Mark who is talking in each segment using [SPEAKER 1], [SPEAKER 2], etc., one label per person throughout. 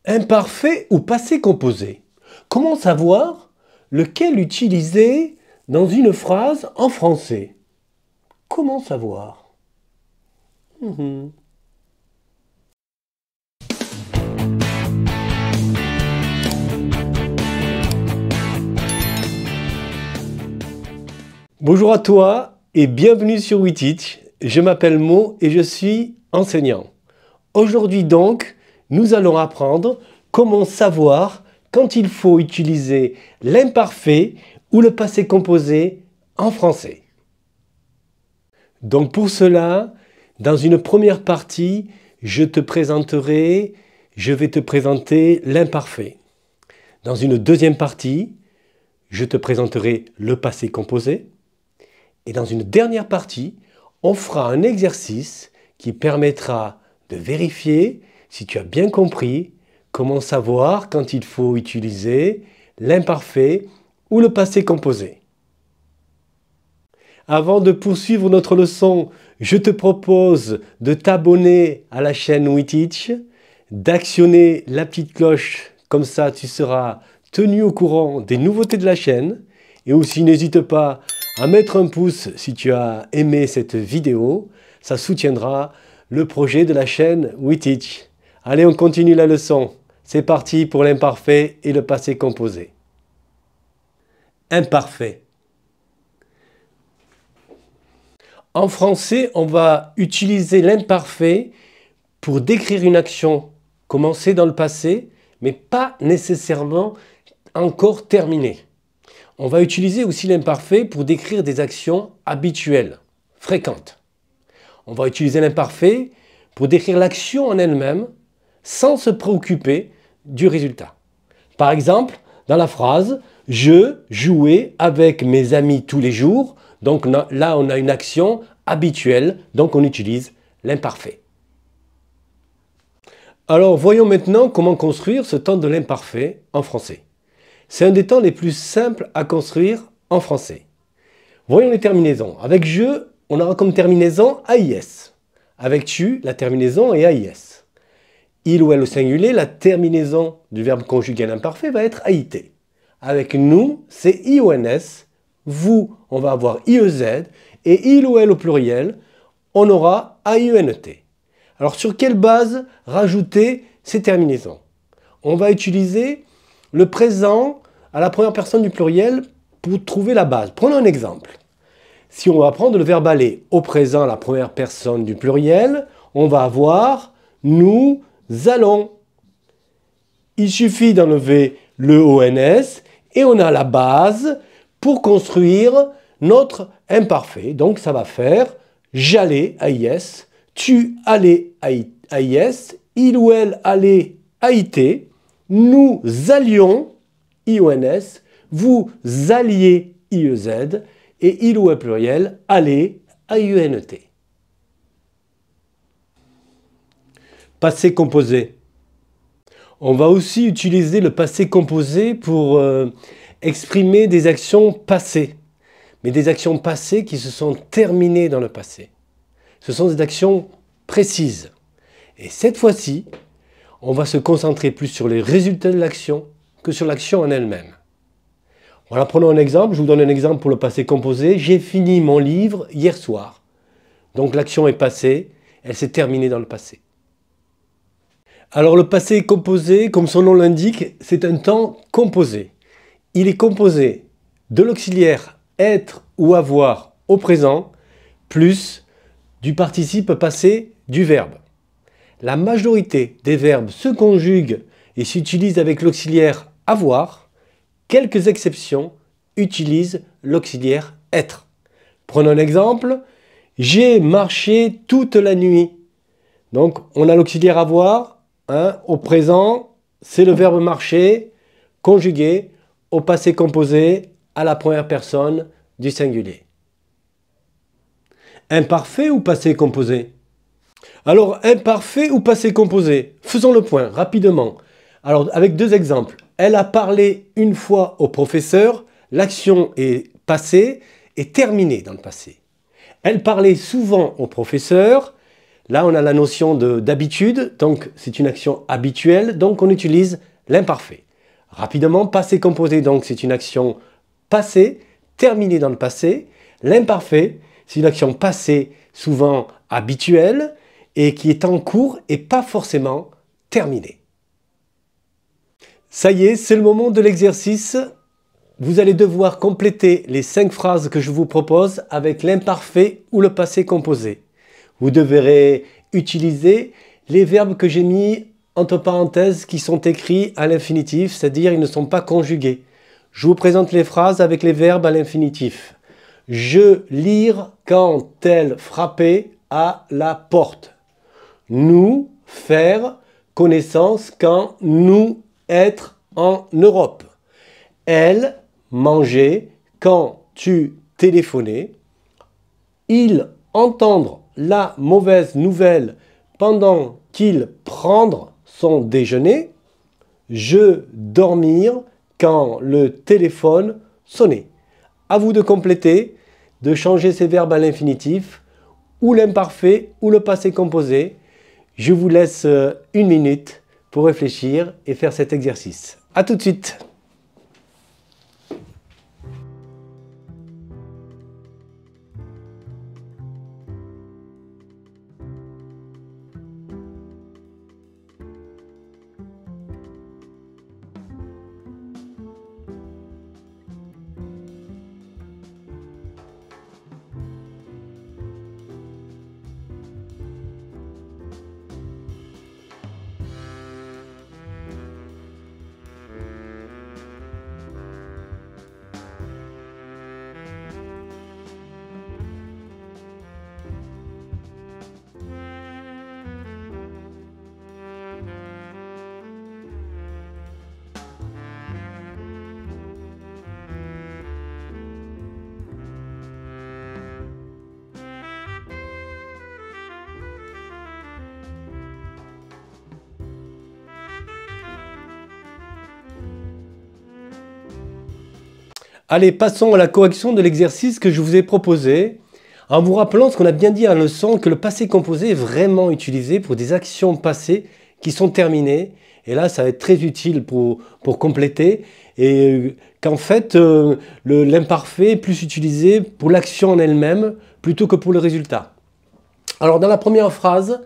[SPEAKER 1] Imparfait ou passé composé? Comment savoir lequel utiliser dans une phrase en français? Comment savoir? Bonjour à toi et bienvenue sur WeTeach. Je m'appelle Mo et je suis enseignant. Aujourd'hui donc, nous allons apprendre comment savoir quand il faut utiliser l'imparfait ou le passé composé en français. Donc pour cela, dans une première partie, je vais te présenter l'imparfait. Dans une deuxième partie, je te présenterai le passé composé. Et dans une dernière partie, on fera un exercice qui permettra de vérifier si tu as bien compris comment savoir quand il faut utiliser l'imparfait ou le passé composé. Avant de poursuivre notre leçon, je te propose de t'abonner à la chaîne WeTeach, d'actionner la petite cloche, comme ça tu seras tenu au courant des nouveautés de la chaîne. Et aussi n'hésite pas à mettre un pouce si tu as aimé cette vidéo, ça soutiendra le projet de la chaîne WeTeach. Allez, on continue la leçon. C'est parti pour l'imparfait et le passé composé. Imparfait. En français, on va utiliser l'imparfait pour décrire une action commencée dans le passé, mais pas nécessairement encore terminée. On va utiliser aussi l'imparfait pour décrire des actions habituelles, fréquentes. On va utiliser l'imparfait pour décrire l'action en elle-même sans se préoccuper du résultat. Par exemple, dans la phrase « Je jouais avec mes amis tous les jours », donc là on a une action habituelle, donc on utilise l'imparfait. Alors voyons maintenant comment construire ce temps de l'imparfait en français. C'est un des temps les plus simples à construire en français. Voyons les terminaisons. Avec je, on aura comme terminaison AIS. Avec tu, la terminaison est AIS. Il ou elle au singulier, la terminaison du verbe conjugué imparfait va être AIT. Avec nous, c'est IONS. Vous, on va avoir IEZ. Et il ou elle au pluriel, on aura AIENT. Alors sur quelle base rajouter ces terminaisons? On va utiliser le présent à la première personne du pluriel pour trouver la base. Prenons un exemple. Si on va prendre le verbe aller au présent à la première personne du pluriel, on va avoir nous allons. Il suffit d'enlever le ONS et on a la base pour construire notre imparfait. Donc ça va faire j'allais AIS, tu allais AIS, il ou elle allait AIT, nous allions IONS, vous alliez IEZ et il ou elle pluriel allez AIENT. Passé composé. On va aussi utiliser le passé composé pour exprimer des actions passées, mais des actions passées qui se sont terminées dans le passé. Ce sont des actions précises. Et cette fois-ci, on va se concentrer plus sur les résultats de l'action que sur l'action en elle-même. Voilà, prenons un exemple. Je vous donne un exemple pour le passé composé. J'ai fini mon livre hier soir. Donc l'action est passée, elle s'est terminée dans le passé. Alors le passé composé, comme son nom l'indique, c'est un temps composé. Il est composé de l'auxiliaire être ou avoir au présent, plus du participe passé du verbe. La majorité des verbes se conjuguent et s'utilisent avec l'auxiliaire avoir. Quelques exceptions utilisent l'auxiliaire être. Prenons un exemple. J'ai marché toute la nuit. Donc on a l'auxiliaire avoir. Au présent, c'est le verbe marcher, conjugué au passé composé à la première personne du singulier. Imparfait ou passé composé? Alors, imparfait ou passé composé? Faisons le point rapidement. Alors, avec deux exemples. Elle a parlé une fois au professeur, l'action est passée et terminée dans le passé. Elle parlait souvent au professeur, Là, on a la notion d'habitude, donc c'est une action habituelle, donc on utilise l'imparfait. Rapidement, passé composé, donc c'est une action passée, terminée dans le passé. L'imparfait, c'est une action passée, souvent habituelle, et qui est en cours et pas forcément terminée. Ça y est, c'est le moment de l'exercice. Vous allez devoir compléter les 5 phrases que je vous propose avec l'imparfait ou le passé composé. Vous devrez utiliser les verbes que j'ai mis entre parenthèses qui sont écrits à l'infinitif, c'est-à-dire ils ne sont pas conjugués. Je vous présente les phrases avec les verbes à l'infinitif. Je lire quand elle frappait à la porte. Nous faire connaissance quand nous être en Europe. Elle manger quand tu téléphonais. Il entendre la mauvaise nouvelle pendant qu'il prendre son déjeuner. Je dormir quand le téléphone sonnait. À vous de compléter, de changer ces verbes à l'infinitif, ou l'imparfait, ou le passé composé. Je vous laisse 1 minute pour réfléchir et faire cet exercice. À tout de suite! Allez, passons à la correction de l'exercice que je vous ai proposé, en vous rappelant ce qu'on a bien dit en leçon, que le passé composé est vraiment utilisé pour des actions passées qui sont terminées. Et là, ça va être très utile pour compléter. Et qu'en fait, l'imparfait est plus utilisé pour l'action en elle-même plutôt que pour le résultat. Alors, dans la première phrase,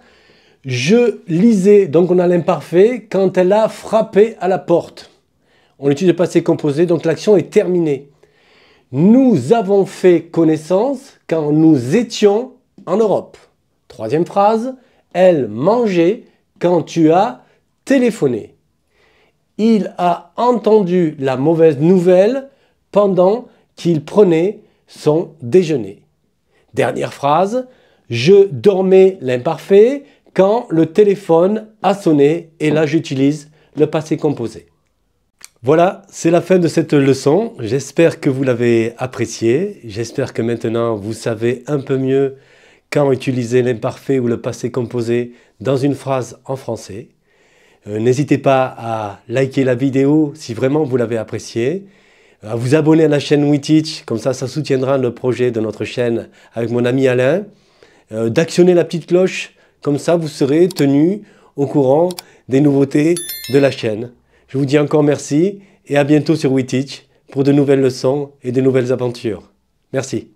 [SPEAKER 1] je lisais, donc on a l'imparfait, quand elle a frappé à la porte. On utilise le passé composé, donc l'action est terminée. Nous avons fait connaissance quand nous étions en Europe. Troisième phrase, elle mangeait quand tu as téléphoné. Il a entendu la mauvaise nouvelle pendant qu'il prenait son déjeuner. Dernière phrase, je dormais l'imparfait quand le téléphone a sonné, et là j'utilise le passé composé. Voilà, c'est la fin de cette leçon. J'espère que vous l'avez appréciée. J'espère que maintenant vous savez un peu mieux quand utiliser l'imparfait ou le passé composé dans une phrase en français. N'hésitez pas à liker la vidéo si vraiment vous l'avez appréciée, à vous abonner à la chaîne WeTeach, comme ça soutiendra le projet de notre chaîne avec mon ami Alain, d'actionner la petite cloche, comme ça vous serez tenu au courant des nouveautés de la chaîne. Je vous dis encore merci et à bientôt sur WeTeach pour de nouvelles leçons et de nouvelles aventures. Merci.